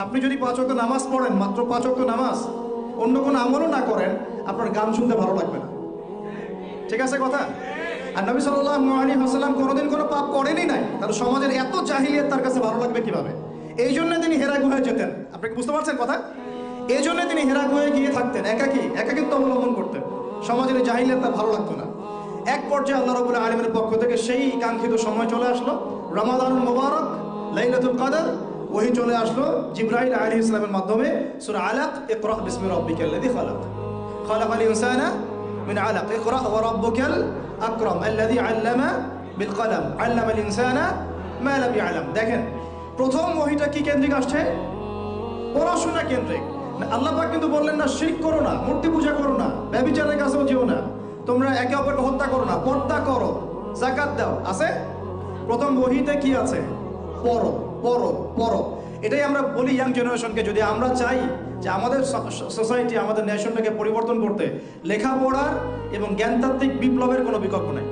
আপনি যদি 5 ওয়াক্ত নামাজ পড়েন, মাত্র 5 ওয়াক্ত নামাজ, অন্য কোনো আমলও না করেন, আপনার গান শুনতে ভালো লাগবে না। ঠিক আছে কথা? আর নবী সাল্লাল্লাহু আলাইহি ওয়াসাল্লাম কোনোদিন কোনো পাপ করেনই নাই, তার সমাজের এত জাহিলিয়াত তার কাছে ভালো লাগবে কিভাবে? এই জন্য তিনি হেরা গুহায় যেতেন। আপনি কি বুঝতে পারছেন কথা? এই জন্য তিনি হেরা গুহায় গিয়ে থাকতেন, একাকিত্ব অবলম্বন করতেন। সমাজের জাহিলিয়াত তার ভালো লাগতো না। এক পর্যায়ে আল্লাহ রাব্বুল আলামিনের পক্ষ থেকে সেই কাঙ্ক্ষিত সময় চলে আসলো, রমাদানুল মুবারক, লাইলাতুল কদর। ওহী চলে আসলো জিবরাইল আলাইহিস সালামের মাধ্যমে। সূরা আলাক, ইকরা বিসমি রাব্বিকাল্লাযী খালাক, খালাকাল ইনসানা মিন আলাক, ইকরা ওয়া রাব্বুকাল আকরাম আল্লাযী আল্লামা বিল কলম, আল্লামাল ইনসানা মা লাম ইয়ালাম। দেখেন, প্রথম ওহীটা কি কেন্দ্রিক আসছে? পড়াশোনা কেন্দ্রিক। আল্লাহ পাক কিন্তু বললেন না শিরক করো না, মূর্তি পূজা করো না, ব্যভিচারের কাছেও যেও না, তোমরা একে অপরকে হত্যা করো না, পর্দা করো, যাকাত দাও। আছে প্রথম ওহীতে কি আছে? পড়ো পড়ো পড়ো। এটাই আমরা বলি ইয়াং জেনারেশনকে, যদি আমরা চাই যে আমাদের সোসাইটি, আমাদের নেশনটাকে পরিবর্তন করতে, লেখাপড়ার এবং জ্ঞানতাত্ত্বিক বিপ্লবের কোনো বিকল্প নেই।